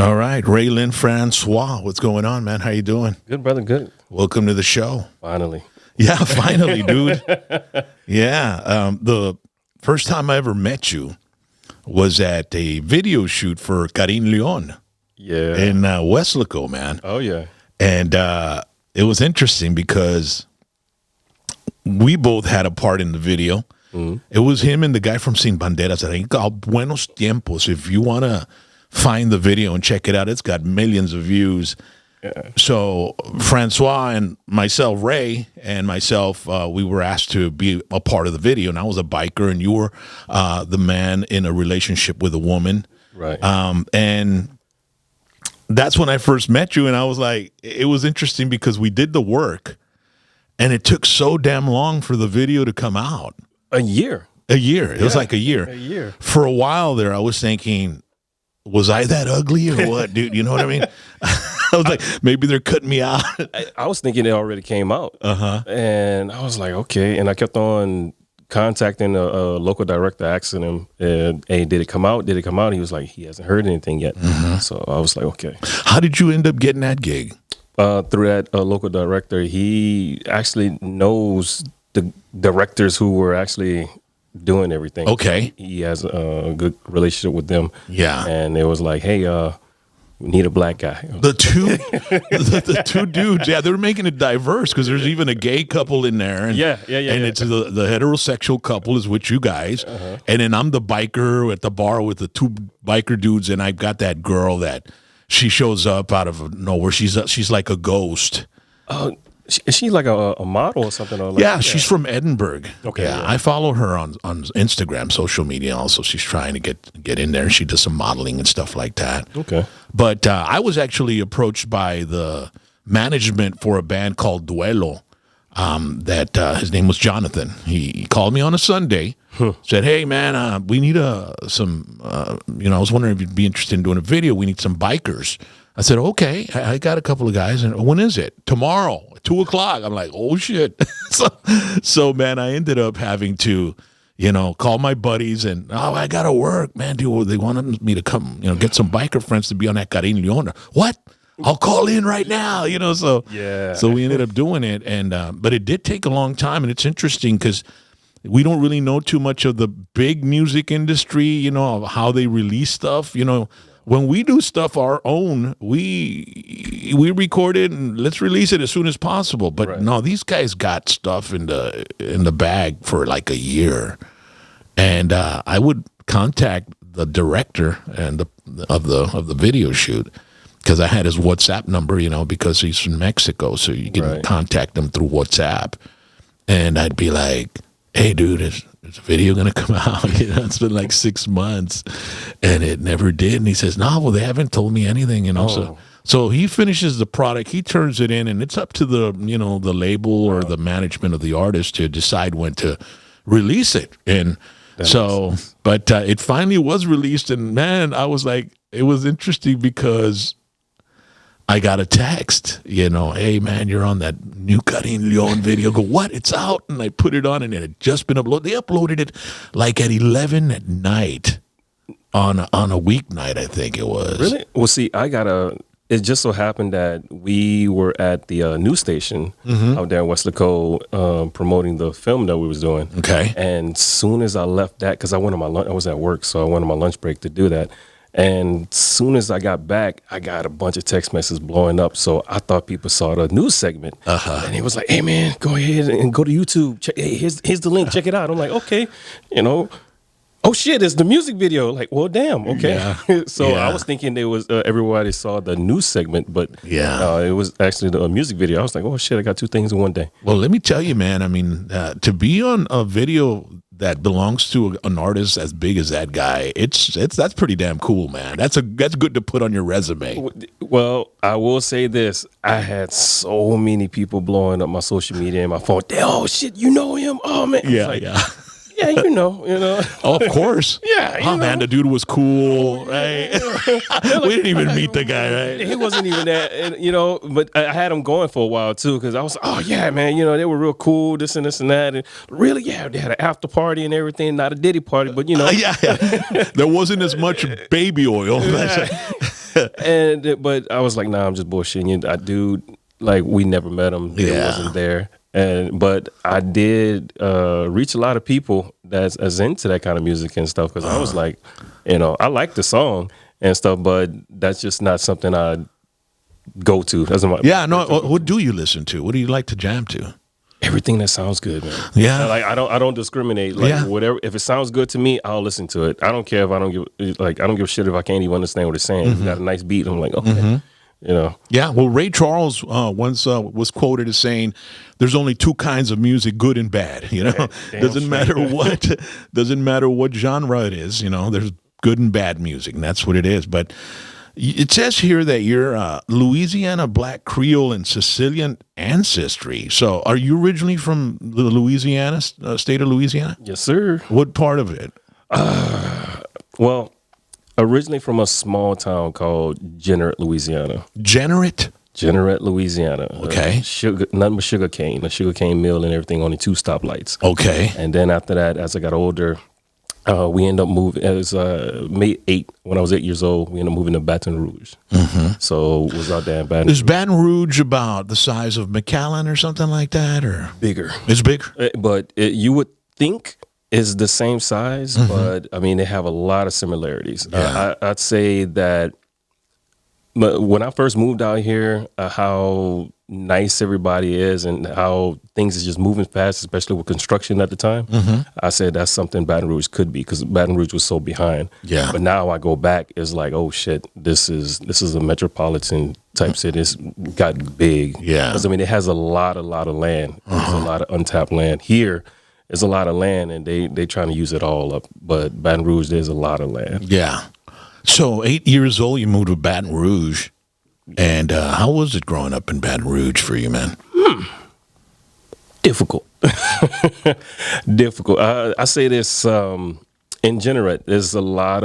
All right, Ray and Francois, what's going on, man? How you doing? Good, brother. Good. Welcome to the show. Finally. Yeah, finally, dude. Yeah, the first time I ever met you was at a video shoot for Carin Leon. Yeah. In Weslaco, man. Oh yeah. And it was interesting because we both had a part in the video. Mm-hmm. It was him and the guy from Sin Banderas. I think called Buenos Tiempos. If you want to find the video and check it out, it's got millions of views. Yeah. So Francois and myself, Ray and myself, we were asked to be a part of the video. And I was a biker, and you were the man in a relationship with a woman. Right. And that's when I first met you, and I was like, it was interesting because we did the work, and it took so damn long for the video to come out. A year. It was like a year. A year. For a while there, I was thinking, was I that ugly or what, dude? You know what I mean? I was like, maybe they're cutting me out. I was thinking it already came out. And I was like, okay. And I kept on contacting a local director, asking him, hey, did it come out? Did it come out? He was like, he hasn't heard anything yet. So I was like, okay. How did you end up getting that gig? Through that local director. He actually knows the directors who were actually doing everything. Okay. He has a good relationship with them. Yeah. And it was like, hey, we need a black guy. The two dudes, yeah, they're making it diverse because there's even a gay couple in there. And, yeah. And it's the heterosexual couple is with you guys. And then I'm the biker at the bar with the two biker dudes, and I've got that girl that she shows up out of nowhere. She's like a ghost. Is she like a model or something? Or like, yeah, she's from Edinburgh. Okay. Yeah, I follow her on Instagram, social media also. She's trying to get in there. She does some modeling and stuff like that. Okay. But I was actually approached by the management for a band called Duelo. His name was Jonathan. He called me on a Sunday, said, hey, man, we need I was wondering if you'd be interested in doing a video. We need some bikers. I said, okay, I got a couple of guys. And when is it? Tomorrow, 2:00. I'm like, oh, shit. so, man, I ended up having to, call my buddies and, I got to work, man. Dude, they wanted me to come, get some biker friends to be on that Carin Leon. What? I'll call in right now, So yeah. So we ended up doing it, and but it did take a long time, and it's interesting because we don't really know too much of the big music industry, of how they release stuff, When we do stuff our own, we record it and let's release it as soon as possible. But right. No, these guys got stuff in the bag for like a year, and I would contact the director of the video shoot. Because I had his WhatsApp number, because he's from Mexico, so you can contact him through WhatsApp. And I'd be like, hey, dude, is a video going to come out? It's been like 6 months, and it never did. And he says, no, well, they haven't told me anything, So he finishes the product, he turns it in, and it's up to the label or the management of the artist to decide when to release it. And but it finally was released, and man, I was like, it was interesting because I got a text, hey, man, you're on that new Carin Leon video. I go, what? It's out. And I put it on, and it had just been uploaded. They uploaded it like at 11 at night on a weeknight, I think it was. Really? Well, see, it just so happened that we were at the news station out there in Weslaco promoting the film that we was doing. Okay. And soon as I left that, because I went on my lunch, I was at work, so I went on my lunch break to do that. And soon as I got back, I got a bunch of text messages blowing up. So I thought people saw the news segment. And it was like, hey, man, go ahead and go to YouTube. Check, hey, here's the link. Check it out. I'm like, okay, oh, shit, it's the music video. Like, well, damn, okay. Yeah. So I was thinking it was everybody saw the news segment, but it was actually the music video. I was like, oh, shit, I got two things in one day. Well, let me tell you, man, I mean, to be on a video that belongs to an artist as big as that guy, that's pretty damn cool, man. That's good to put on your resume. Well, I will say this: I had so many people blowing up my social media and my phone. Oh shit, you know him? Oh man, yeah, you know. Oh, of course. Yeah. Man, the dude was cool, right? We didn't even meet the guy, right? He wasn't even that, and, but I had him going for a while, too, because I was, oh, yeah, man, they were real cool, this and that. And really, yeah, they had an after party and everything, not a Diddy party, but, Yeah. There wasn't as much baby oil. But I was like, nah, I'm just bullshitting you. I do, like, we never met him. He wasn't there. But I did reach a lot of people that's as into that kind of music and stuff, because I was like, I like the song and stuff, but that's just not something I go to. That's my What do you listen to? What do you like to jam to? Everything that sounds good, man. Yeah, like I don't discriminate. Like whatever, if it sounds good to me, I'll listen to it. I don't care if I don't give a shit if I can't even understand what it's saying. It's got a nice beat. I'm like, okay, Yeah, well, Ray Charles once was quoted as saying, "There's only two kinds of music, good and bad. Doesn't matter what genre it is. There's good and bad music, and that's what it is." But it says here that you're Louisiana Black Creole and Sicilian ancestry. So, are you originally from the Louisiana state of Louisiana? Yes, sir. What part of it? Well, originally from a small town called Jeanneret, Louisiana. Jeanneret, Louisiana. Okay. Nothing but sugar cane. A sugar cane mill and everything, only 2 stoplights. Okay. And then after that, as I got older, we ended up moving. It was May 8, when I was 8 years old. We ended up moving to Baton Rouge. So was out there in Baton Rouge. Is Baton Rouge about the size of McAllen or something like that, or bigger? It's bigger, but you would think is the same size, but I mean they have a lot of similarities. Yeah. I'd say that when I first moved out here, how nice everybody is and how things is just moving fast, especially with construction at the time. I said that's something Baton Rouge could be, because Baton Rouge was so behind. Yeah. But now I go back, it's like, oh shit, this is a metropolitan type city. It's got big. Yeah. Because I mean it has a lot of land. There's a lot of untapped land. Here there's a lot of land and they trying to use it all up. But Baton Rouge, there's a lot of land. Yeah. So 8 years old, you moved to Baton Rouge. And how was it growing up in Baton Rouge for you, man? Difficult. Difficult. I say this in Jeanneret, there's a lot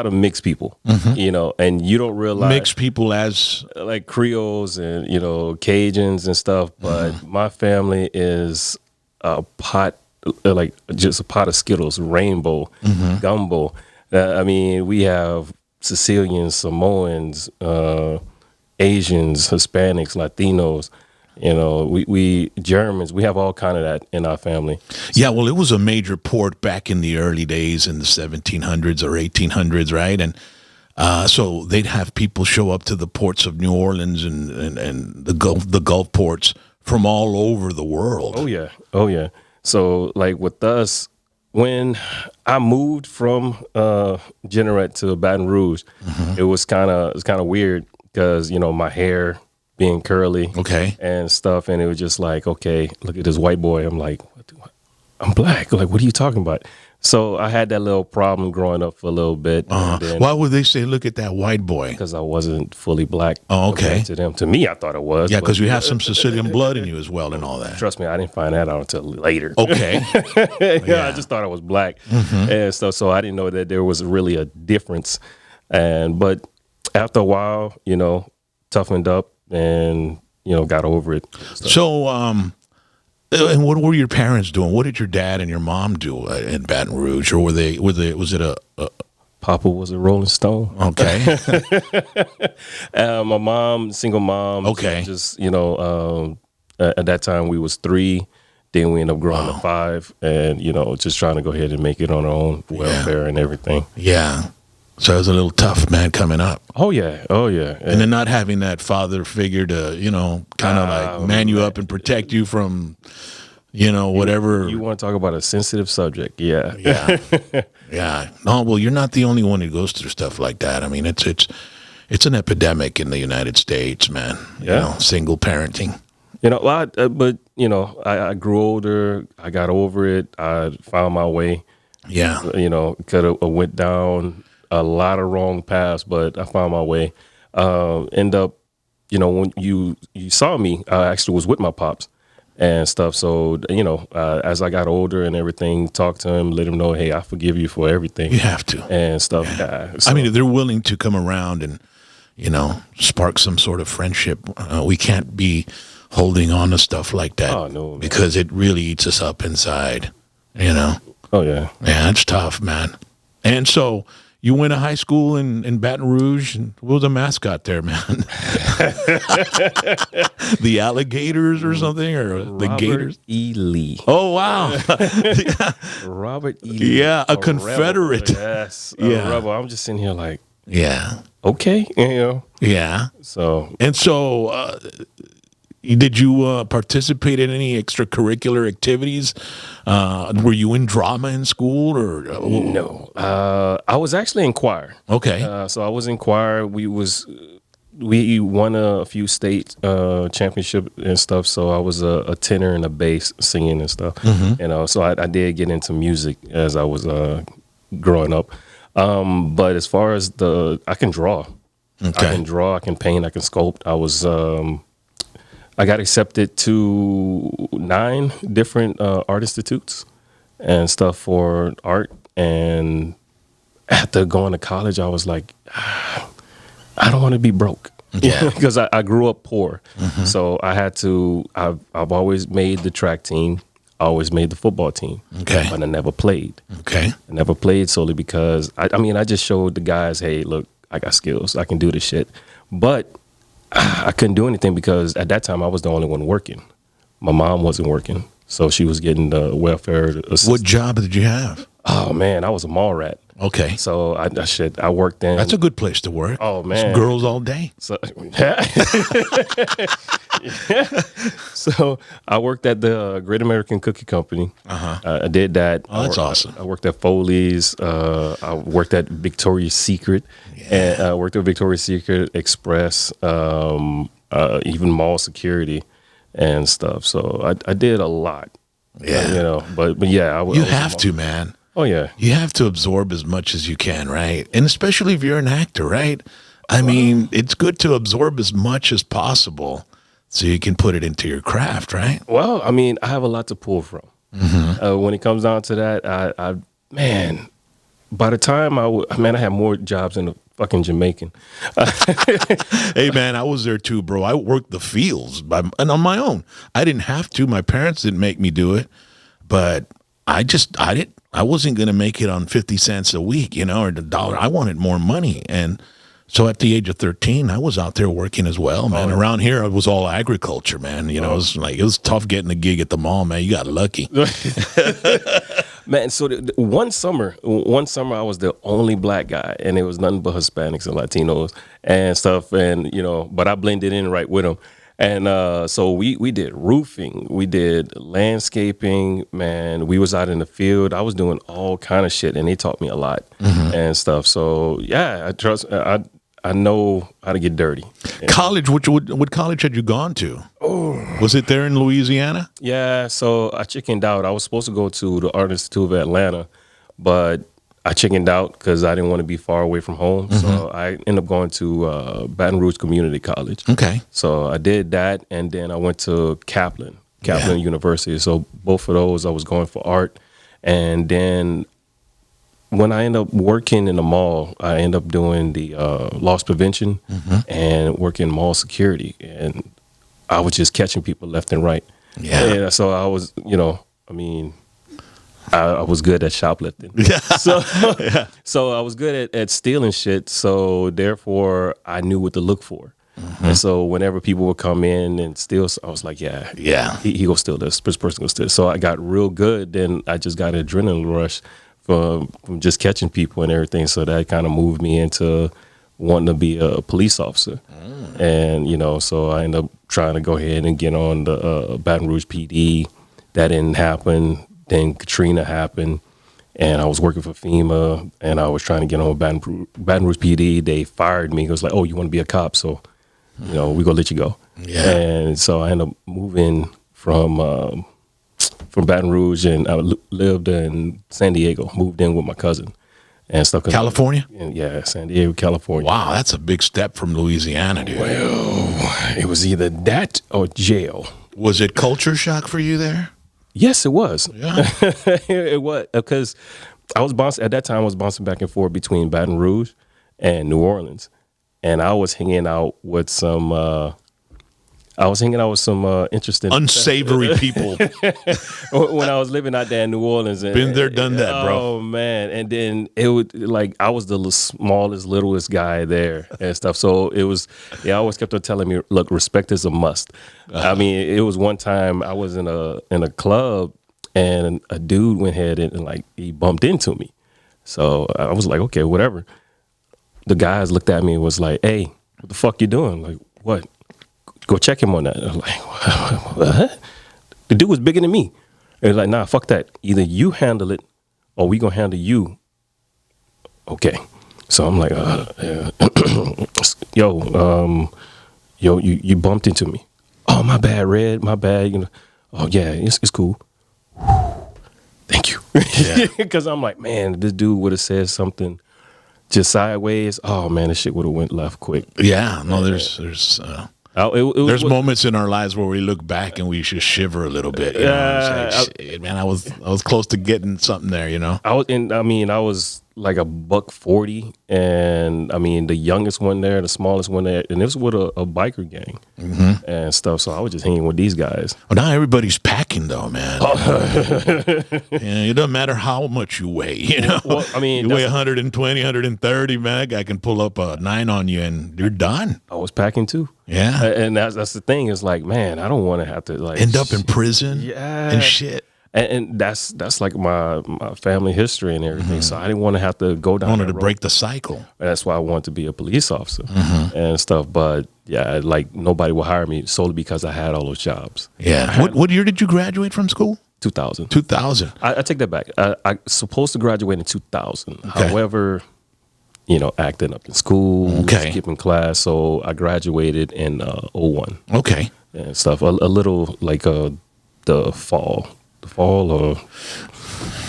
of mixed people, and you don't realize Mixed people as like Creoles and Cajuns and stuff. But my family is a pot, like just a pot of Skittles, rainbow, gumbo. I mean, we have Sicilians, Samoans, Asians, Hispanics, Latinos, we Germans, we have all kind of that in our family. Yeah, well, it was a major port back in the early days in the 1700s or 1800s, right? And so they'd have people show up to the ports of New Orleans and the Gulf ports from all over the world. Oh yeah. So like with us, when I moved from Jeanneret to Baton Rouge, it was kind of weird because my hair being curly, and stuff, and it was just like, okay, look at this white boy. I'm like, I'm black. Like, what are you talking about? So I had that little problem growing up for a little bit. Why would they say, look at that white boy? Because I wasn't fully black. Oh, okay. To them, to me, I thought it was. Yeah, because you have some Sicilian blood in you as well, and all that. Trust me, I didn't find that out until later. Okay. I just thought I was black, and so I didn't know that there was really a difference. But after a while, toughened up and got over it. So, and what were your parents doing? What did your dad and your mom do in Baton Rouge, or was it a Papa was a Rolling Stone. Okay. My mom, single mom. Okay. Just at that time we was 3. Then we ended up growing to 5, and just trying to go ahead and make it on our own welfare and everything. Yeah. So it was a little tough, man, coming up. Oh yeah. And then not having that father figure to, kind of like man you up and protect you from, whatever. You want to talk about a sensitive subject? Yeah. Yeah. No, well, you're not the only one who goes through stuff like that. I mean, it's an epidemic in the United States, man. Single parenting. I grew older. I got over it. I found my way. Yeah. Could have went down a lot of wrong paths, but I found my way. End up, when you saw me, I actually was with my pops and stuff. So, as I got older and everything, talked to him, let him know, hey, I forgive you for everything. You have to. And stuff. Yeah. So, I mean, if they're willing to come around and, spark some sort of friendship, we can't be holding on to stuff like that. Oh, no. Because it really eats us up inside, Oh, yeah. Yeah, it's tough, man. And so You went to high school in Baton Rouge, and what was the mascot there, man? The alligators or something, or the Robert gators? E. Lee. Oh wow! Robert E. Lee. Yeah, a Confederate. Rebel. Yes, a rebel. I'm just sitting here like, Yeah, okay, yeah. So And so, did you participate in any extracurricular activities? Were you in drama in school, or no, I was actually in choir. Okay, So I was in choir. We won a few state championship and stuff. So I was a tenor and a bass singing and stuff. So I did get into music as I was growing up. But as far as I can draw. Okay. I can draw. I can paint. I can sculpt. I got accepted to 9 different art institutes and stuff for art. And after going to college, I was like, I don't want to be broke. Yeah. Because I grew up poor. So I had to, I've always made the track team. I always made the football team. Okay. But I never played. Okay. I never played solely because, I just showed the guys, hey, look, I got skills. I can do this shit. But I couldn't do anything because at that time I was the only one working. My mom wasn't working, so she was getting the welfare assistance. What job did you have? Oh man, I was a mall rat. Okay, So I worked in. that's a good place to work. Oh man, girls all day. So, so I worked at the Great American Cookie Company. I did that. Oh, that's awesome. I worked at Foley's. I worked at Victoria's Secret. And I worked at Victoria's Secret, Express, even mall security and stuff. So I did a lot. Yeah. But yeah. You have to, man. Oh, yeah. You have to absorb as much as you can, right? And especially if you're an actor, right? I mean, it's good to absorb as much as possible so you can put it into your craft, right? Well, I have a lot to pull from. When it comes down to that, man, by the time I had more jobs than a fucking Jamaican. Hey, man, I was there too, bro. I worked the fields and on my own. I didn't have to. My parents didn't make me do it, but I wasn't going to make it on 50 cents a week, or $1. I wanted more money. And so at the age of 13, I was out there working as well, man. Around here, it was all agriculture, man. It was tough getting a gig at the mall, man. You got lucky. Man, so one summer I was the only black guy, and it was nothing but Hispanics and Latinos and stuff, and but I blended in right with them. And so we did roofing, we did landscaping, man. We was out in the field. I was doing all kind of shit, and they taught me a lot and stuff. So yeah, I know how to get dirty. College, what college had you gone to? Oh, was it there in Louisiana? Yeah, so I chickened out. I was supposed to go to the Art Institute of Atlanta, but I chickened out because I didn't want to be far away from home. So I ended up going to Baton Rouge Community College. Okay. So I did that, and then I went to Kaplan University. So both of those, I was going for art. And then when I ended up working in the mall, I ended up doing the loss prevention and working mall security. And I was just catching people left and right. Yeah. And so I was, I was good at shoplifting. Yeah. So I was good at stealing shit. So therefore, I knew what to look for. And so whenever people would come in and steal, I was like, yeah, he gonna steal this. This person gonna steal. So I got real good. Then I just got an adrenaline rush from just catching people and everything. So that kind of moved me into wanting to be a police officer. And so I ended up trying to go ahead and get on the Baton Rouge PD. That didn't happen. Then Katrina happened, and I was working for FEMA, and I was trying to get on Baton Rouge PD. They fired me. It was like, oh, you want to be a cop, so we gonna let you go. Yeah. And so I ended up moving from Baton Rouge, and I lived in San Diego. Moved in with my cousin and stuff. California? Yeah, San Diego, California. Wow, that's a big step from Louisiana, dude. Well, it was either that or jail. Was it culture shock for you there? Yes, it was. Yeah. It was, because I was bouncing back and forth between Baton Rouge and New Orleans, and I was hanging out with some I was hanging out with some interesting unsavory people. when I was living out there in New Orleans. And, Been there, done that, bro. Oh man! And then it would like I was the smallest, littlest guy there and stuff. So it was. They always kept on telling me, "Look, respect is a must." I mean, it was one time I was in a club and a dude went ahead and like he bumped into me. So I was like, okay, whatever. The guys looked at me and was like, "Hey, what the fuck you doing?" Like, what? Go check him on that. I was like, what? The dude was bigger than me. And was like, nah, fuck that. Either you handle it or we gonna handle you. Okay. So I'm like, yo, you bumped into me. Oh, my bad, Red. My bad. You know. Oh yeah, it's cool. Thank you. Because I'm like, man, this dude would have said something just sideways. Oh man, this shit would have went left quick. Yeah. No, there's there's moments in our lives where we look back and we just shiver a little bit. You know? It's like, shit, man, I was close to getting something there. You know, I was like $140, and I mean the youngest one there, the smallest one there, and it was with a biker gang and stuff. So I was just hanging with these guys. Well, now everybody's packing though, man. It doesn't matter how much you weigh. You know, well, I mean, you weigh 120, 130, man. That guy can pull up a 9 on you, and you're done. I was packing too. Yeah, and that's the thing. Is like, man, I don't want to have to like end up in prison. And shit. And that's like my family history and everything. So I didn't want to have to go down. I wanted to break the cycle. And that's why I wanted to be a police officer and stuff. But yeah, like nobody would hire me solely because I had all those jobs. Yeah. What year did you graduate from school? 2000. 2000. I take that back. I supposed to graduate in 2000. Okay. However, you know, acting up in school, skipping class. So I graduated in 01. Okay. And stuff. A little like the fall. Or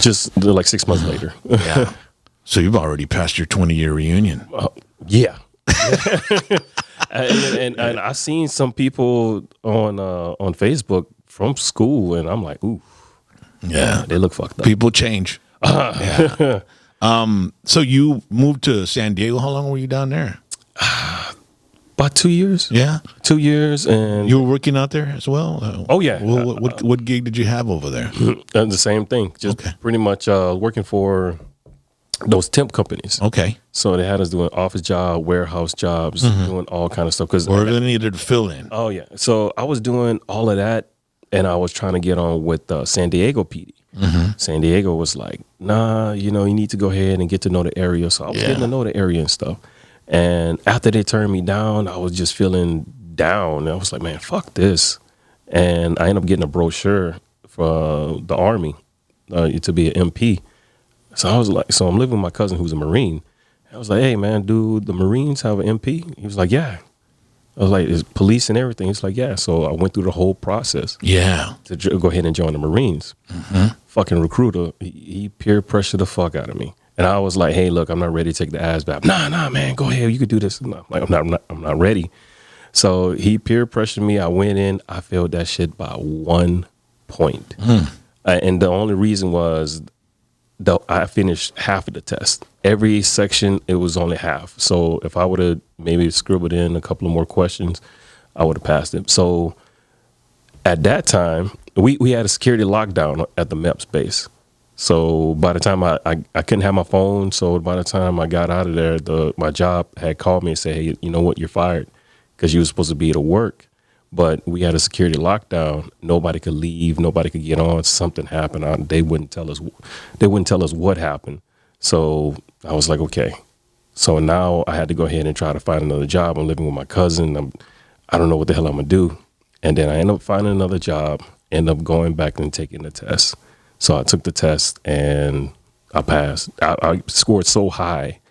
just like 6 months later. Yeah. So you've already passed your 20-year reunion. Yeah. and I seen some people on Facebook from school, and I'm like, ooh, yeah, they look fucked up. People change. Yeah. So you moved to San Diego. How long were you down there? About 2 years. Yeah, 2 years, and you were working out there as well. Oh yeah. What gig did you have over there? The same thing. Just pretty much working for those temp companies. Okay. So they had us doing office job, warehouse jobs, doing all kind of stuff. Or they needed to fill in. Oh yeah. So I was doing all of that, and I was trying to get on with San Diego PD. San Diego was like, nah, you know, you need to go ahead and get to know the area. So I was getting to know the area and stuff. And after they turned me down, I was just feeling down. And I was like, man, fuck this. And I ended up getting a brochure for the Army to be an MP. So I was like, so I'm living with my cousin who's a Marine. I was like, hey, man, do the Marines have an MP? He was like, yeah. I was like, is police and everything? He's like, yeah. So I went through the whole process. Yeah. To go ahead and join the Marines. Fucking recruiter, he peer pressured the fuck out of me. And I was like, hey, look, I'm not ready to take the ass back. Nah, man, go ahead. You could do this. No, like, I'm not ready. So he peer pressured me. I went in. I failed that shit by 1 point. And the only reason was I finished half of the test. Every section, it was only half. So if I would have maybe scribbled in a couple of more questions, I would have passed it. So at that time, we had a security lockdown at the MEPS base. So by the time I couldn't have my phone, so by the time I got out of there, my job had called me and said, hey, you know what, you're fired because you were supposed to be at work. But we had a security lockdown. Nobody could leave. Nobody could get on. Something happened. They wouldn't tell us. They wouldn't tell us what happened. So I was like, okay. So now I had to go ahead and try to find another job. I'm living with my cousin. I don't know what the hell I'm going to do. And then I ended up finding another job, end up going back and taking the test. So I took the test and I passed. I scored so high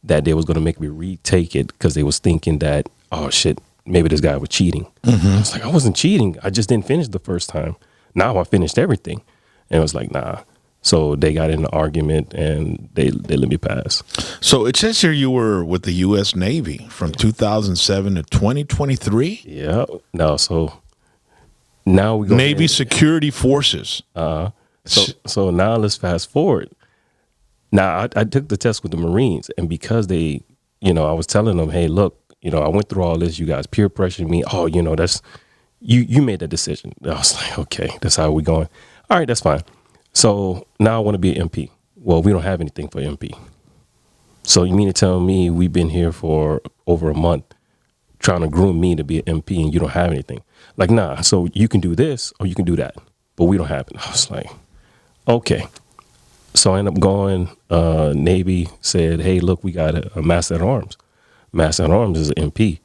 that they was going to make me retake it because they was thinking that, oh, shit, maybe this guy was cheating. I was like, I wasn't cheating. I just didn't finish the first time. Now I finished everything. And it was like, nah. So they got in an argument and they let me pass. So it says here you were with the U.S. Navy from 2007 to 2023? Yeah. No, so now we go Navy Security Forces. So now let's fast forward. Now I took the test with the Marines, and because they, you know, I was telling them, hey, look, you know, I went through all this. You guys peer pressured me. Oh, you know, you made that decision. I was like, okay, that's how we going. All right, that's fine. So now I want to be an MP. Well, we don't have anything for MP. So you mean to tell me we've been here for over a month trying to groom me to be an MP and you don't have anything? Like, nah, so you can do this or you can do that, but we don't have it. I was like, okay. So I ended up going, Navy said, hey, look, we got a Master at Arms. Master at Arms is an MP,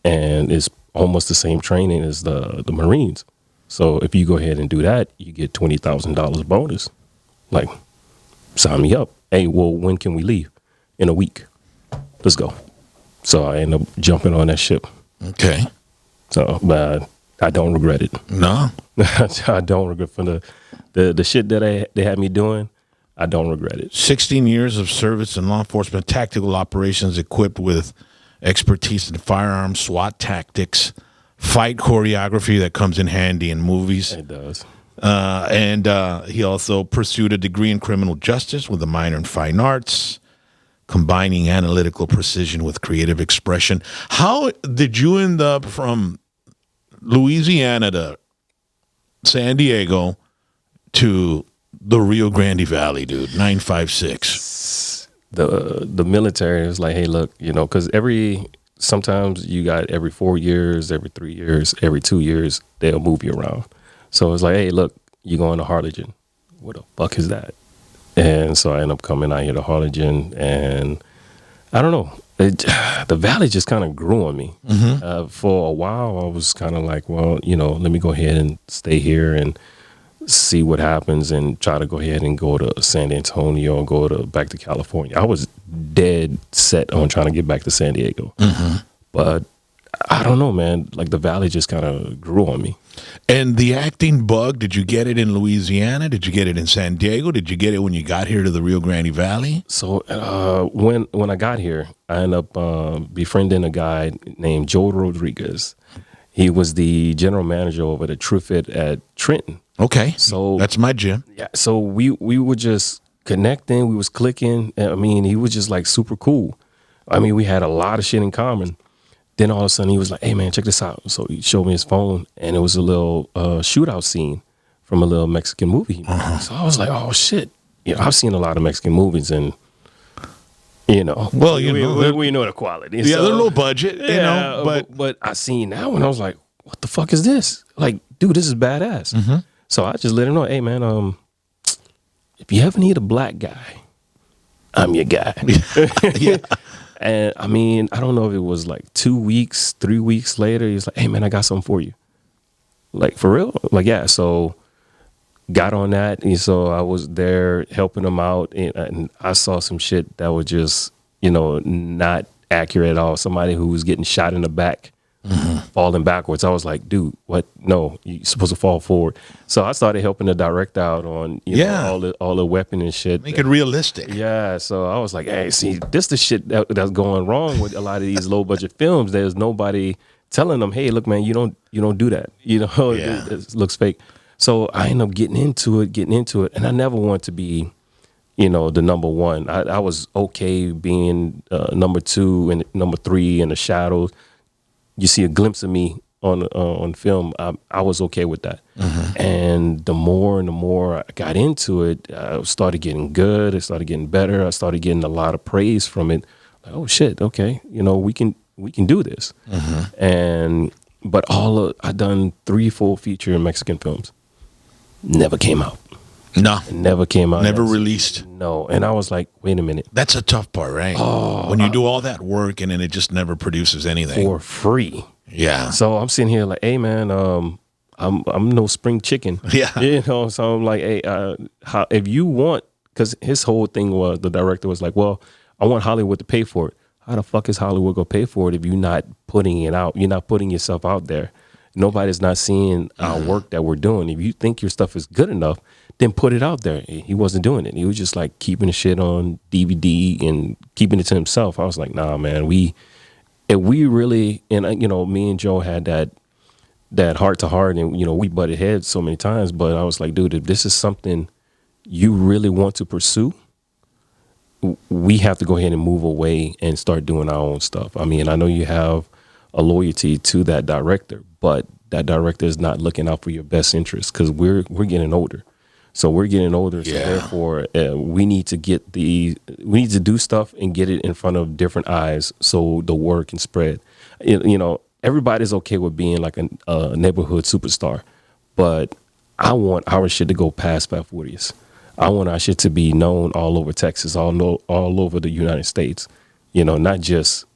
and it's almost the same training as the Marines. So if you go ahead and do that, you get $20,000 bonus. Like, sign me up. Hey, well, when can we leave? In a week. Let's go. So I ended up jumping on that ship. Okay. So, but I don't regret it. No. I don't regret from the shit that they had me doing. I don't regret it. 16 years of service in law enforcement, tactical operations equipped with expertise in firearms, SWAT tactics, fight choreography that comes in handy in movies. It does. And he also pursued a degree in criminal justice with a minor in fine arts, combining analytical precision with creative expression. How did you end up from Louisiana to San Diego to the Rio Grande Valley, dude? 956. The military is like, hey, look, because sometimes you got every 4 years, every 3 years, every 2 years, they'll move you around. So it's like, hey, look, you're going to Harlingen. What the fuck is that? And so I end up coming out here to Harlingen, and I don't know. The valley just kind of grew on me. Mm-hmm. For a while, I was kind of like, well, let me go ahead and stay here and see what happens and try to go ahead and go to San Antonio and go back to California. I was dead set on trying to get back to San Diego. Mm-hmm. But I don't know, man. Like, the valley just kind of grew on me. And the acting bug, did you get it in Louisiana? Did you get it in San Diego? Did you get it when you got here to the Rio Grande Valley? So when I got here, I ended up befriending a guy named Joe Rodriguez. He was the general manager over the TrueFit at Trenton. Okay, so that's my gym. Yeah, so we were just connecting. We was clicking. I mean, he was just like super cool. I mean, we had a lot of shit in common. Then all of a sudden he was like, hey, man, check this out. So he showed me his phone, and it was a little shootout scene from a little Mexican movie. Uh-huh. So I was like, oh, shit. I've seen a lot of Mexican movies, and, well, we know the quality. Yeah, they're low budget, But I seen that one. I was like, what the fuck is this? Like, dude, this is badass. Mm-hmm. So I just let him know, hey, man, if you ever need a black guy, I'm your guy. Yeah. And I mean, I don't know if it was like 2 weeks, 3 weeks later, he was like, hey, man, I got something for you. Like, for real? Like, yeah. So got on that. And so I was there helping him out. And I saw some shit that was just, not accurate at all. Somebody who was getting shot in the back, mm-hmm. falling backwards. I was like, dude, what? No, you're supposed to fall forward. So I started helping the director out on all the weapon and shit. Make it realistic. Yeah. So I was like, hey, see, this the shit that's going wrong with a lot of these low budget films. There's nobody telling them, hey, look, man, you don't do that. It looks fake. So I ended up getting into it, and I never wanted to be, the number one. I was okay being number 2 and number 3 in the shadows. You see a glimpse of me on film. I was okay with that. Mm-hmm. And the more and the more I got into it, I started getting good. It started getting better. I started getting a lot of praise from it. Like, oh shit, okay, we can do this. Mm-hmm. But I done 3 full feature Mexican films. Never came out. No. It never came out. Never released. No. And I was like, wait a minute. That's a tough part, right? Oh, when you do all that work and then it just never produces anything. For free. Yeah. So I'm sitting here like, hey, man, I'm no spring chicken. Yeah. So I'm like, hey, if you want, because his whole thing was, the director was like, well, I want Hollywood to pay for it. How the fuck is Hollywood going to pay for it if you're not putting it out? You're not putting yourself out there. Nobody's not seeing our work that we're doing. If you think your stuff is good enough, then put it out there. He wasn't doing it. He was just like keeping the shit on DVD and keeping it to himself. I was like, nah, man, we really, and me and Joe had that heart to heart, and we butted heads so many times. But I was like, dude, if this is something you really want to pursue, we have to go ahead and move away and start doing our own stuff. I mean, I know you have a loyalty to that director, but that director is not looking out for your best interest, because we're getting older. So we're getting older. So therefore, we need to do stuff and get it in front of different eyes so the word can spread. You know, everybody's okay with being like a neighborhood superstar, but I want our shit to go past 540s. I want our shit to be known all over Texas, all over the United States. You know, not just,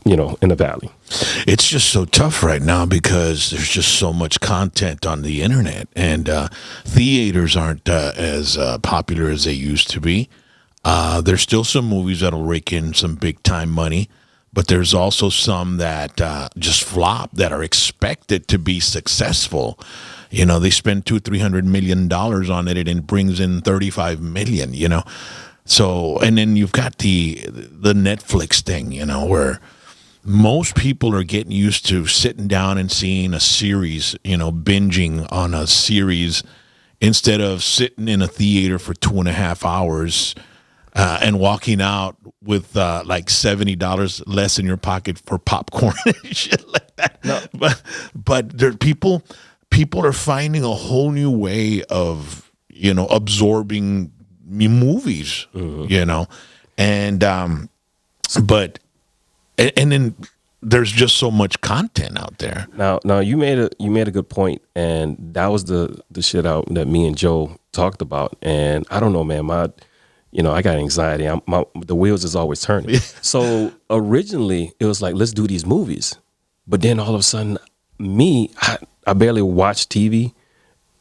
you know, in the Valley. It's just so tough right now because there's just so much content on the internet, and theaters aren't as popular as they used to be. There's still some movies that'll rake in some big time money, but there's also some that just flop that are expected to be successful. You know, they spend $200-300 million on it, and it brings in 35 million. You know, so and then you've got the Netflix thing. You know, where most people are getting used to sitting down and seeing a series, you know, binging on a series instead of sitting in a theater for 2.5 hours and walking out with like $70 less in your pocket for popcorn and shit like that. No. But there people are finding a whole new way of, you know, absorbing movies, you know, and but. And then there's just so much content out there. Now you made a good point, and that was the shit out that me and Joe talked about. And I don't know, man, I got anxiety. The wheels is always turning. So originally it was like, let's do these movies, but then all of a sudden, I barely watched TV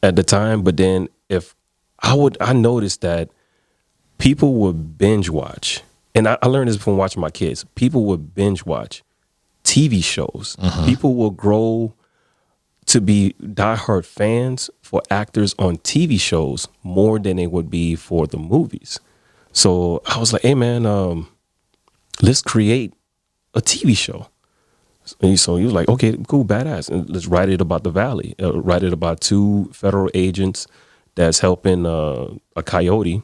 at the time. But then I noticed that people would binge watch. And I learned this from watching my kids. People would binge watch TV shows. People will grow to be diehard fans for actors on TV shows more than they would be for the movies. So I was like, hey, man, let's create a TV show. And so he was like, okay, cool, badass. And let's write it about the Valley. Write it about 2 federal agents that's helping a coyote,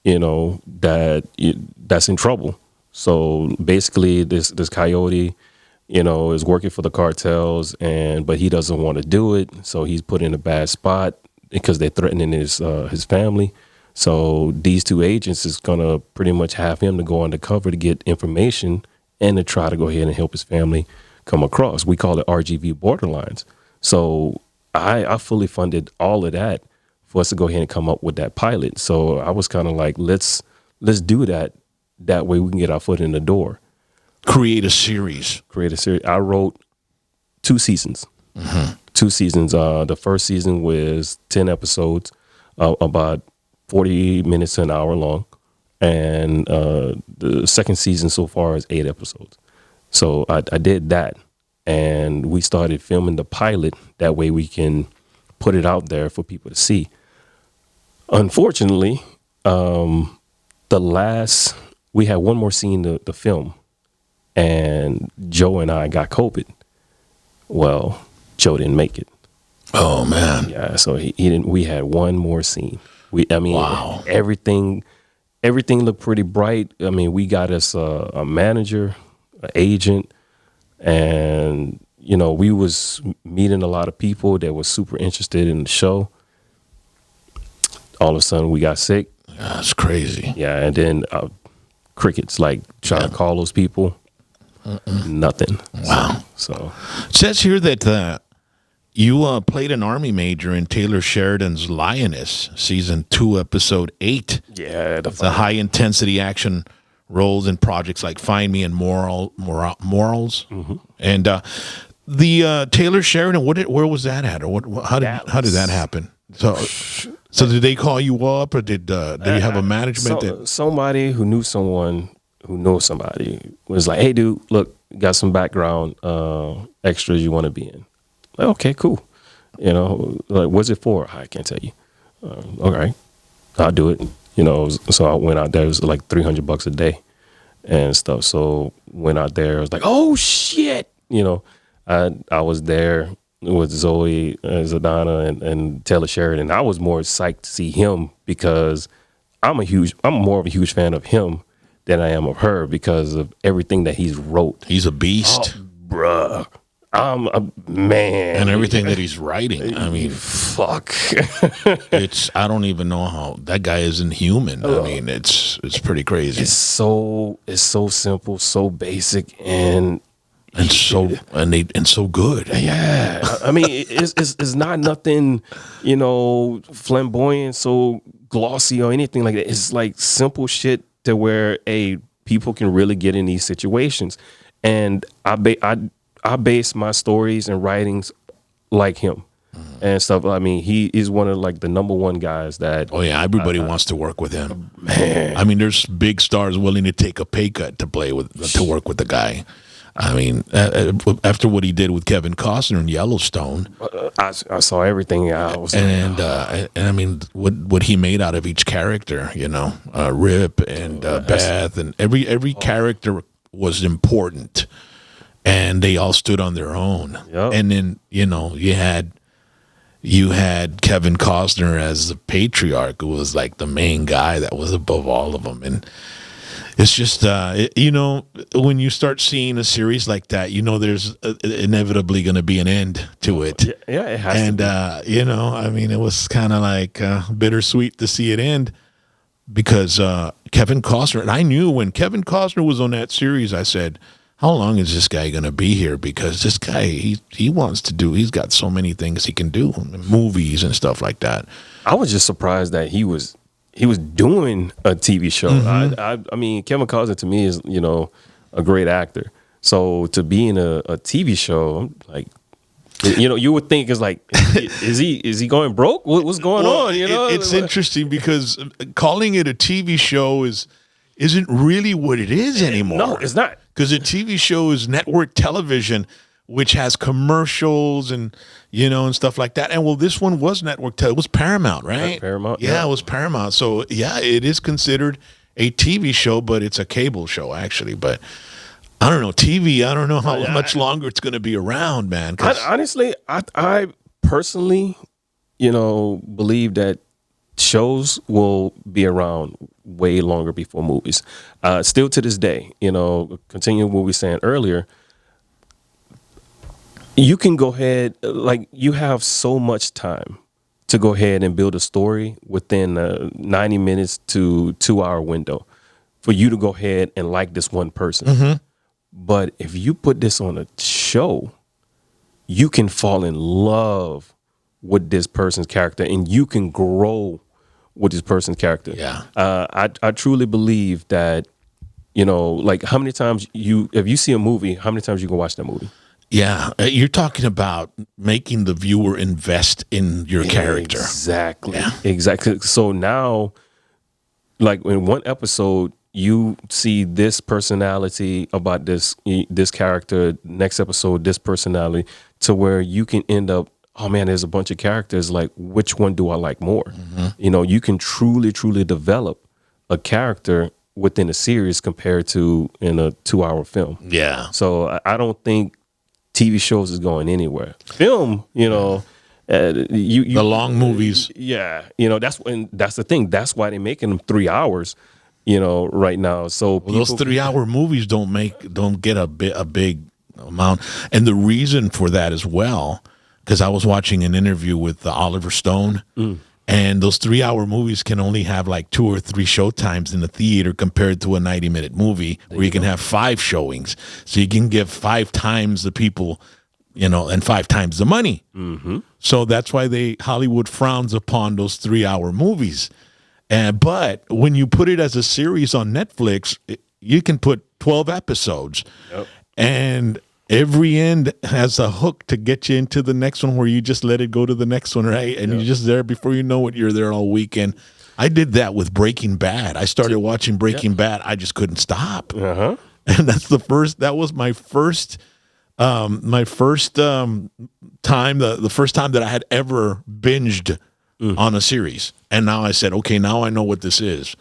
you know, that's in trouble. So basically this coyote, you know, is working for the cartels, but he doesn't want to do it. So he's put in a bad spot because they're threatening his family. So these 2 agents is going to pretty much have him to go undercover to get information and to try to go ahead and help his family come across. We call it RGV Borderlines. So I fully funded all of that for us to go ahead and come up with that pilot. So I was kind of like, let's do that. That way we can get our foot in the door. Create a series. I wrote 2 seasons. 2 seasons. The first season was 10 episodes, about 40 minutes to an hour long. And the second season so far is 8 episodes. So I did that. And we started filming the pilot. That way we can put it out there for people to see. Unfortunately, we had one more scene to film, and Joe and I got COVID. Well, Joe didn't make it. Oh man. Yeah, so he didn't. We had one more scene. Wow. Everything looked pretty bright. I mean, we got us a manager, an agent, and you know, we was meeting a lot of people that were super interested in the show. All of a sudden we got sick. That's crazy. Yeah, and then crickets, like trying to call those people. Nothing. Wow. So it says here that you played an Army major in Taylor Sheridan's Lioness, season 2, episode 8. Yeah, the high intensity action roles in projects like Find Me and Morals. And the Taylor Sheridan, where was that at, or how did that happen? So did they call you up, or did you have a management? Somebody who knew someone who knows somebody was like, hey, dude, look, got some background extras you want to be in. Like, okay, cool. You know, like, what's it for? I can't tell you. Okay, I'll do it. You know, so I went out there. It was like $300 a day and stuff. So went out there. I was like, oh shit. You know, I was there with Zoe Zadana and Taylor Sheridan. I was more psyched to see him because I'm more of a huge fan of him than I am of her because of everything that he's wrote. He's a beast. Oh, bruh. Man, and everything that he's writing. I mean, fuck. I don't even know how that guy isn't human. I mean, it's pretty crazy. It's so simple, so basic, and so good. Yeah, I mean, it's not nothing, flamboyant, so glossy or anything like that. It's like simple shit to where people can really get in these situations, and I base my stories and writings like him and stuff. I mean, he is one of like the number one guys that. Oh yeah, everybody wants to work with him. Man, I mean, there's big stars willing to take a pay cut to work with the guy. I mean, after what he did with Kevin Costner in Yellowstone, I saw everything. I was and I mean, what he made out of each character, Rip and Beth, and every character was important, and they all stood on their own. Yep. And then you had Kevin Costner as the patriarch, who was like the main guy that was above all of them, and. It's just, when you start seeing a series like that, there's inevitably going to be an end to it. Yeah, it has to be. I mean, it was kind of like bittersweet to see it end because Kevin Costner, and I knew when Kevin Costner was on that series, I said, how long is this guy going to be here? Because this guy, he's got so many things he can do, movies and stuff like that. I was just surprised that he was doing a TV show. Mm-hmm. I mean, Kevin Costner to me is, a great actor. So to be in a TV show, I'm like, you would think it's like, is he going broke? What's going on? It's interesting because calling it a TV show isn't really what it is anymore. No, it's not. Because a TV show is network television, which has commercials and and stuff like that. And this one was network. It was Paramount, right? Paramount. Yeah, it was Paramount. So yeah, it is considered a TV show, but it's a cable show actually. But I don't know, TV. I don't know how much longer it's going to be around, man. Honestly, I personally, believe that shows will be around way longer before movies. Still to this day, continuing what we were saying earlier. You can go ahead, like you have so much time to go ahead and build a story within a 90 minutes to 2 hour window for you to go ahead and like this one person. Mm-hmm. But if you put this on a show, you can fall in love with this person's character and you can grow with this person's character. Yeah. I truly believe that, like how many times if you see a movie, how many times you can watch that movie? Yeah, you're talking about making the viewer invest in your character. Exactly. Yeah. Exactly. So now, like in one episode, you see this personality about this character. Next episode, this personality, to where you can end up, oh man, there's a bunch of characters. Like, which one do I like more? Mm-hmm. You can truly develop a character within a series compared to in a 2 hour film. Yeah. So I don't think TV shows is going anywhere. Film, the long movies. Yeah, that's the thing. That's why they're making them 3 hours, right now. So those 3 hour movies don't get a big amount, and the reason for that as well, because I was watching an interview with Oliver Stone. And those 3 hour movies can only have like 2 or 3 showtimes in the theater compared to a 90-minute movie where you can have 5 showings. So you can give 5 times the people, and 5 times the money. Mm-hmm. So that's why Hollywood frowns upon those 3 hour movies. But when you put it as a series on Netflix, you can put 12 episodes. Yep. And every end has a hook to get you into the next one where you just let it go to the next one, right? And you're just there before you know it, you're there all weekend. I did that with Breaking Bad. I started watching Breaking Bad. I just couldn't stop. Uh-huh. And that was my first time, the first time that I had ever binged on a series. And now I said, okay, now I know what this is.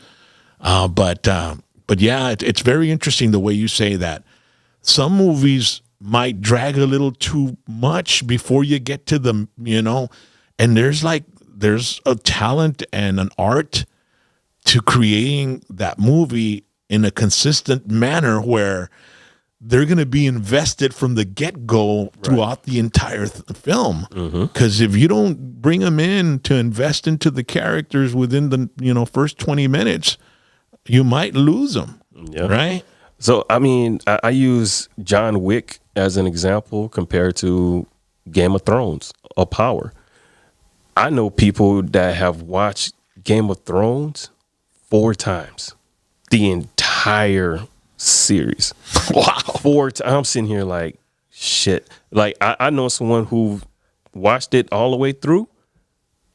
But yeah, it's very interesting the way you say that. Some movies might drag a little too much before you get to them, and there's a talent and an art to creating that movie in a consistent manner where they're going to be invested from the get-go throughout the entire film. Because if you don't bring them in to invest into the characters within the first 20 minutes, you might lose them. Yeah. Right. So I mean, I use John Wick as an example compared to Game of Thrones or Power. I know people that have watched Game of Thrones 4 times, the entire series. Wow. 4 times. I'm sitting here like, shit. Like, I know someone who watched it all the way through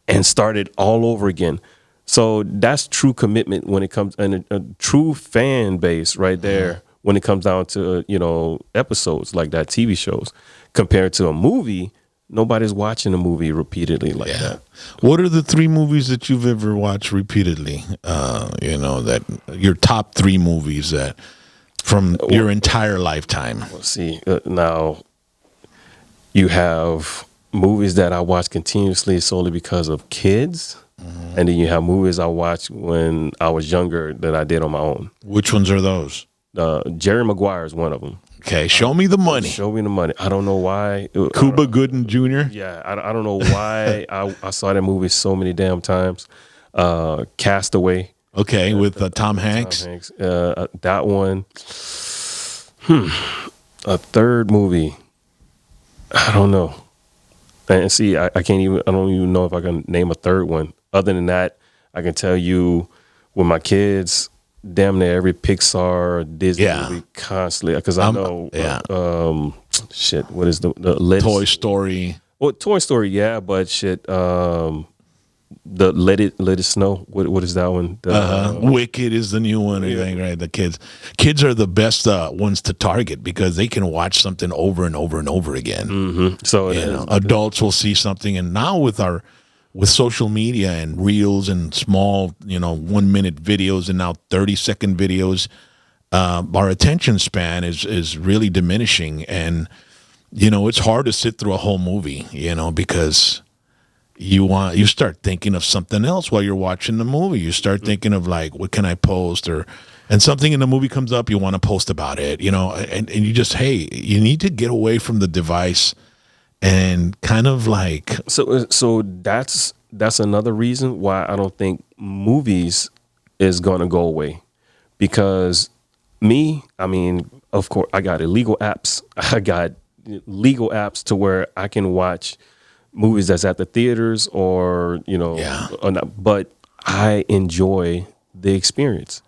and started all over again. So that's true commitment when it comes, and a true fan base right there when it comes down to, episodes like that, TV shows. Compared to a movie, nobody's watching a movie repeatedly like that. What are the 3 movies that you've ever watched repeatedly? That your top 3 movies that from your entire lifetime. Let's see. Now, you have movies that I watch continuously solely because of kids. And then you have movies I watched when I was younger that I did on my own. Which ones are those? Jerry Maguire is one of them. Okay, show me the money. Show me the money. I don't know why. Cuba Gooding Jr.? Yeah, I don't know why I saw that movie so many damn times. Castaway. Okay, with Tom Hanks. That one. A third movie. I don't know. And see, I don't even know if I can name a third one. Other than that, I can tell you with my kids, damn near every Pixar or Disney movie constantly. Because I know, what is the latest? Toy Story. Well, Toy Story, yeah, but shit, the Let It Snow. What is that one? Wicked is the new one. Right? The kids are the best ones to target because they can watch something over and over and over again. So adults will see something, and now with social media and reels and small 1-minute videos and now 30-second videos, our attention span is really diminishing, and it's hard to sit through a whole movie, because you start thinking of something else while you're watching the movie. You start thinking of like, what can I post, and something in the movie comes up, you want to post about it, and you just, hey, you need to get away from the device and kind of like. So that's another reason why I don't think movies is going to go away, because of course I got illegal apps. I got legal apps to where I can watch movies that's at the theaters or not, but I enjoy the experience.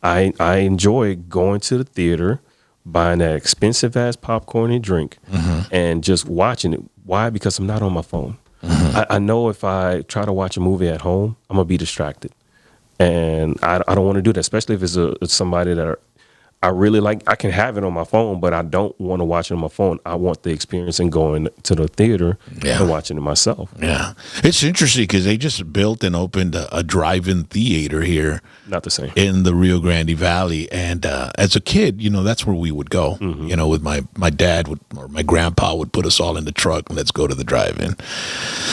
I enjoy going to the theater, buying that expensive ass popcorn and drink, and just watching it. Why? Because I'm not on my phone. I know if I try to watch a movie at home, I'm gonna be distracted, and I don't want to do that, especially if it's somebody that I really like. I can have it on my phone, but I don't want to watch it on my phone. I want the experience and going to the theater and watching it myself. Yeah. It's interesting because they just built and opened a drive-in theater here. Not the same. In the Rio Grande Valley. And as a kid, that's where we would go. With my dad or my grandpa would put us all in the truck and let's go to the drive-in.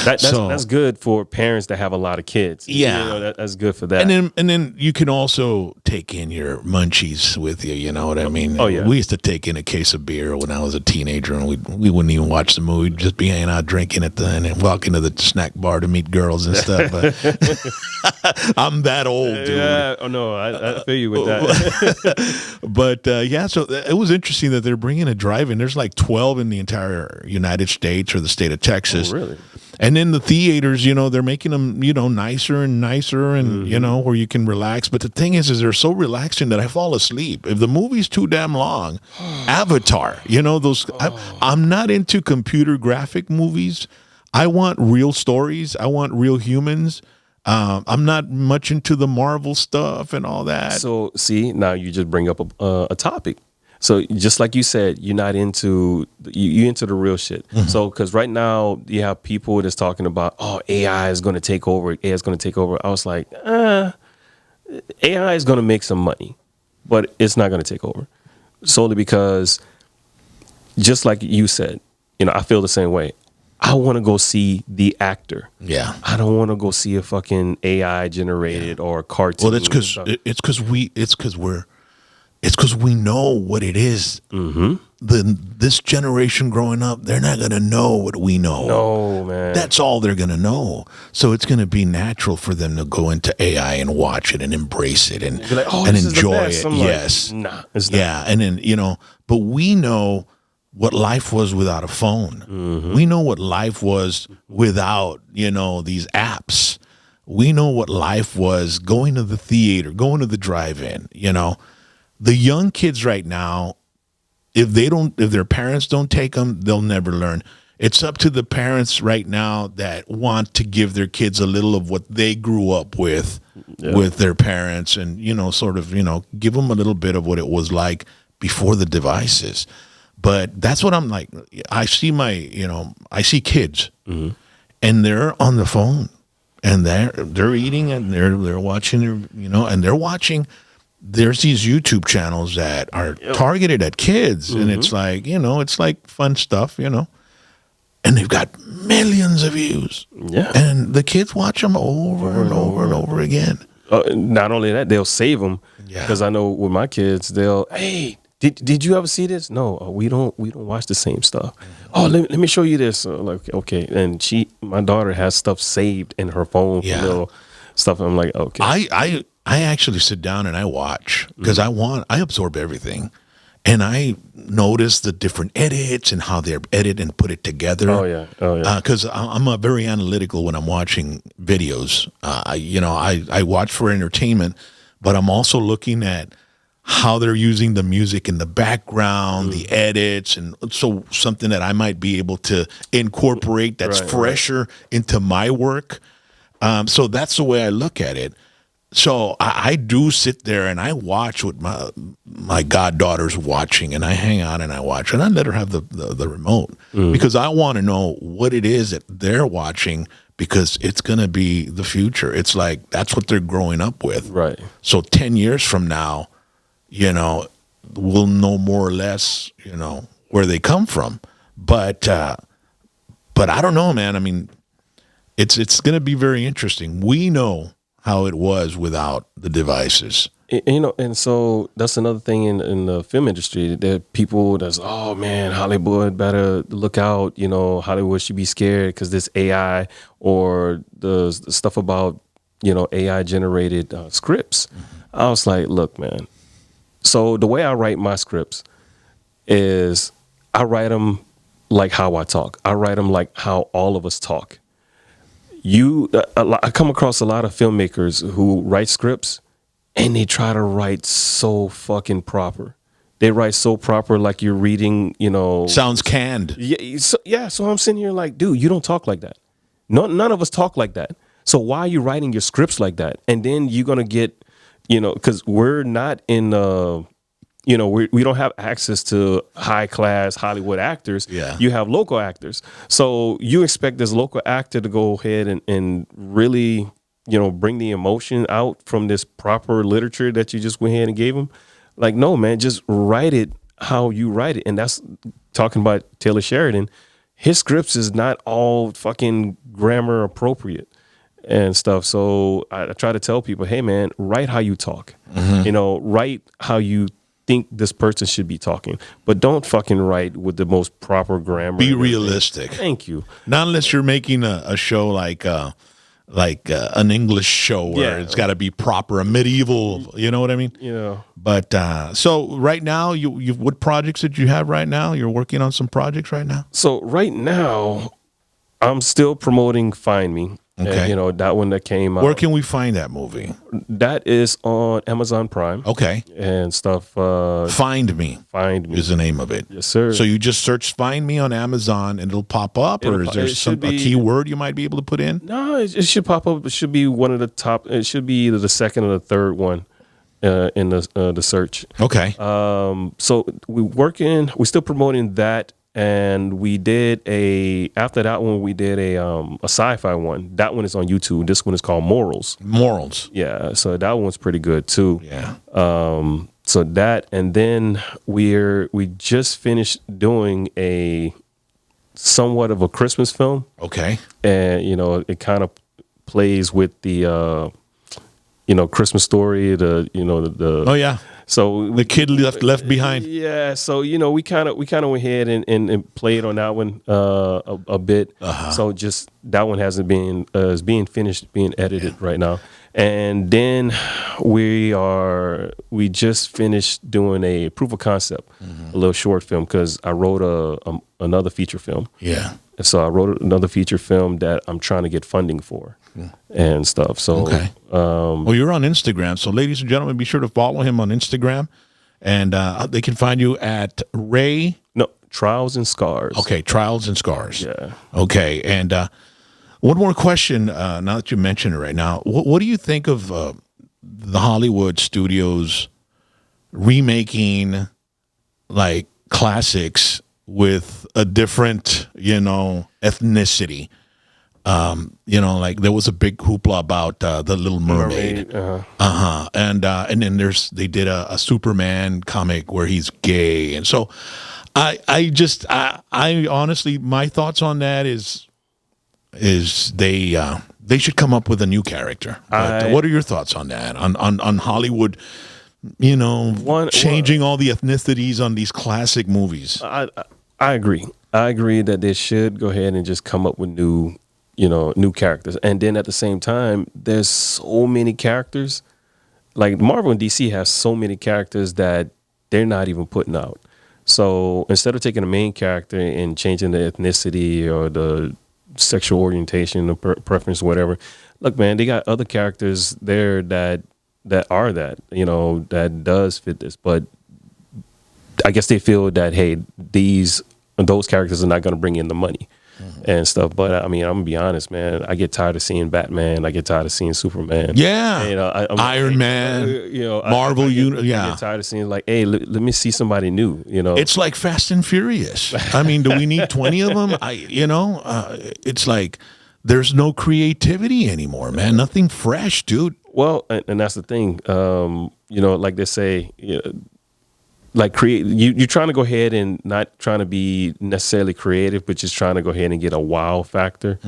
That's good for parents that have a lot of kids. Yeah. That's good for that. And then you can also take in your munchies with you. You know what I mean? Oh, yeah. We used to take in a case of beer when I was a teenager, and we wouldn't even watch the movie. We'd just be hanging out drinking it and then walk into the snack bar to meet girls and stuff. But I'm that old, dude. Yeah. Oh, no, I feel you with that. But, so it was interesting that they're bringing a drive-in. There's like 12 in the entire United States or the state of Texas. Oh, really? And then the theaters, they're making them, nicer and nicer and, where you can relax. But the thing is they're so relaxing that I fall asleep. If the movie's too damn long, Avatar, I'm not into computer graphic movies. I want real stories. I want real humans. I'm not much into the Marvel stuff and all that. So, see, now you just bring up a topic. So just like you said, you're not into you into the real shit. So because right now you have people that's talking about, AI is going to take over. AI is going to take over. I was like, AI is going to make some money, but it's not going to take over. Solely because, just like you said, I feel the same way. I want to go see the actor. Yeah. I don't want to go see a fucking AI generated or a cartoon. Well, it's because we're It's because we know what it is. This generation growing up, they're not going to know what we know. No, man. That's all they're going to know. So it's going to be natural for them to go into AI and watch it and embrace it and, Be like, oh, and this enjoy is the best. it. I'm Yes. like, nah, it's not. Yeah. And then, you know, but we know what life was without a phone. We know what life was without, you know, these apps. We know what life was going to the theater, going to the drive-in, you know. The young kids right now, if their parents don't take them, they'll never learn. It's up to the parents right now that want to give their kids a little of what they grew up with their parents, and, you know, sort of, you know, give them a little bit of what it was like before the devices. But that's what I'm like. I see kids and they're on the phone and they're eating and they're watching, you know, and they're watching. There's these YouTube channels that are targeted at kids, and it's like, you know, it's like fun stuff, you know, and they've got millions of views. Yeah. And the kids watch them over and over and over again. Not only that, they'll save them. Yeah. Because I know with my kids, hey, did you ever see this? No, we don't watch the same stuff. Oh, let me show you this. Like, okay. And my daughter has stuff saved in her phone, Yeah. little stuff. I'm like, okay. I actually sit down and I watch because I absorb everything, and I notice the different edits and how they're edited and put it together. Oh yeah. Because I'm a very analytical when I'm watching videos. I watch for entertainment, but I'm also looking at how they're using the music in the background, the edits, and so something that I might be able to incorporate that's fresher into my work. So that's the way I look at it. So I do sit there and I watch what my goddaughter's watching, and I hang out and I watch, and I let her have the remote because I want to know what it is that they're watching, because it's going to be the future. It's like that's what they're growing up with. Right. So 10 years from now, you know, we'll know more or less, you know, where they come from. But I don't know, man. I mean, it's going to be very interesting. We know how it was without the devices. You know, and so that's another thing in the film industry, that people that's, oh man, Hollywood better look out, you know, Hollywood should be scared because this AI or the stuff about, you know, AI generated scripts. I was like, look, man. So the way I write my scripts is I write them like how I talk. I write them like how all of us talk. I come across a lot of filmmakers who write scripts and they try to write so fucking proper. They write so proper, like you're reading, you know. Sounds canned. Yeah. So I'm sitting here like, dude, you don't talk like that. None of us talk like that. So why are you writing your scripts like that? And then you're going to get, you know, because we're not in, you know, we don't have access to high class Hollywood actors. Yeah. You have local actors. So you expect this local actor to go ahead and really, you know, bring the emotion out from this proper literature that you just went ahead and gave him. Like, no, man, just write it how you write it. And that's talking about Taylor Sheridan. His scripts is not all fucking grammar appropriate and stuff. So I try to tell people, hey, man, write how you talk. You know, write how you think this person should be talking, but don't fucking write with the most proper grammar. Be realistic. Thank you. Not unless you're making a show like an English show where it's got to be proper, a medieval. You know what I mean? Yeah. But so right now, you what projects did you have right now? You're working on some projects right now. So right now, I'm still promoting Find Me. Okay. And, you know, that one that came out. Where can we find that movie? That is on Amazon Prime. Okay. And stuff. Find Me. Find Me is the name of it. Yes, sir. So you just search Find Me on Amazon and it'll pop up, or is there a keyword you might be able to put in? No, it should pop up. It should be one of the top. It should be either the second or the third one in the search. Okay. So we're still promoting that. And we did after that one, we did a sci-fi one. That one is on YouTube. This one is called Morals. Yeah. So that one's pretty good too. Yeah. So that, and then we just finished doing a somewhat of a Christmas film. Okay. And, you know, it kind of plays with the, you know, Christmas Story, oh yeah. So The kid left behind. yeah, so we kind of went ahead and played on that one a bit. So just that one hasn't been is being finished, being edited right now. And then we just finished doing a proof of concept, a little short film, because I wrote another feature film. Yeah. And so I wrote another feature film that I'm trying to get funding for and stuff. So Okay. Well, you're on Instagram, so ladies and gentlemen, be sure to follow him on Instagram, and they can find you at Ray. no, Trials and Scars. Okay, Trials and Scars. Yeah. Okay, and one more question. Now that you mention it right now, what do you think of the Hollywood studios remaking like classics with a different, ethnicity? Like there was a big hoopla about the Little Mermaid. And then they did a Superman comic where he's gay, and so I honestly, my thoughts on that is they should come up with a new character. But what are your thoughts on that? On Hollywood, changing all the ethnicities on these classic movies. I agree. I agree that they should go ahead and just come up with new characters. And then at the same time, there's so many characters. Like Marvel and DC have so many characters that they're not even putting out. So instead of taking a main character and changing the ethnicity or the sexual orientation or preference, whatever, look, man, they got other characters there that are that does fit this. But I guess they feel that, hey, those characters are not going to bring in the money and stuff. But I mean, I'm gonna be honest, man. I get tired of seeing Batman. I get tired of seeing Superman. Yeah, Iron Man. Marvel. I get tired of seeing like, hey, let me see somebody new. It's like Fast and Furious. I mean, do we need 20 of them? It's like there's no creativity anymore, man. Nothing fresh, dude. Well, and that's the thing. Like they say. Like you're trying to go ahead and not trying to be necessarily creative, but just trying to go ahead and get a wow factor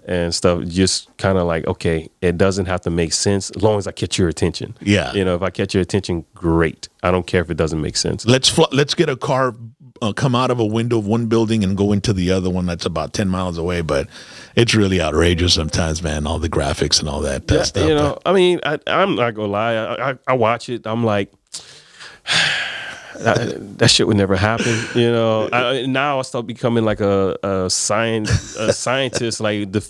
and stuff. Just kind of like, okay, it doesn't have to make sense as long as I catch your attention. Yeah, if I catch your attention, great. I don't care if it doesn't make sense. Let's get a car come out of a window of one building and go into the other one that's about 10 miles away. But it's really outrageous sometimes, man. All the graphics and all that stuff. I mean, I'm not gonna lie. I watch it. I'm like. That shit would never happen, now I start becoming like a scientist, like the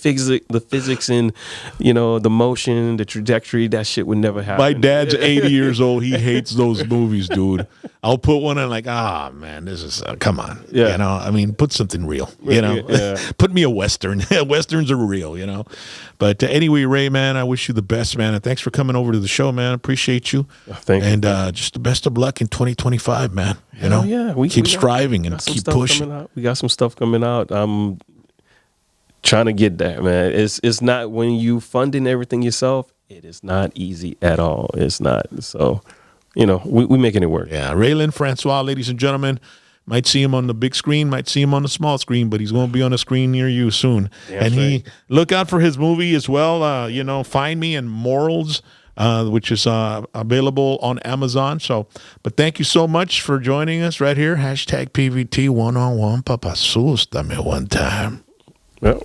physics and the motion, the trajectory. That shit would never happen. My dad's 80 years old. He hates those movies, dude. I'll put one in like, man, this is come on. Yeah. I mean, put something real. Put me a Western. Westerns are real. But anyway, Ray, man, I wish you the best, man, and thanks for coming over to the show, man. Appreciate you. Thank you. And just the best of luck in 2025, man. We keep striving and keep pushing. We got some stuff coming out. I'm trying to get there, man. It's not, when you funding everything yourself, it is not easy at all. It's not. So, we making it work. Yeah, Ray and Francois, ladies and gentlemen. Might see him on the big screen, might see him on the small screen, but he's going to be on a screen near you soon. He look out for his movie as well. Find Me and Morals, which is available on Amazon. So, but thank you so much for joining us right here. #PVT1on1. Papasústame one time. Yep.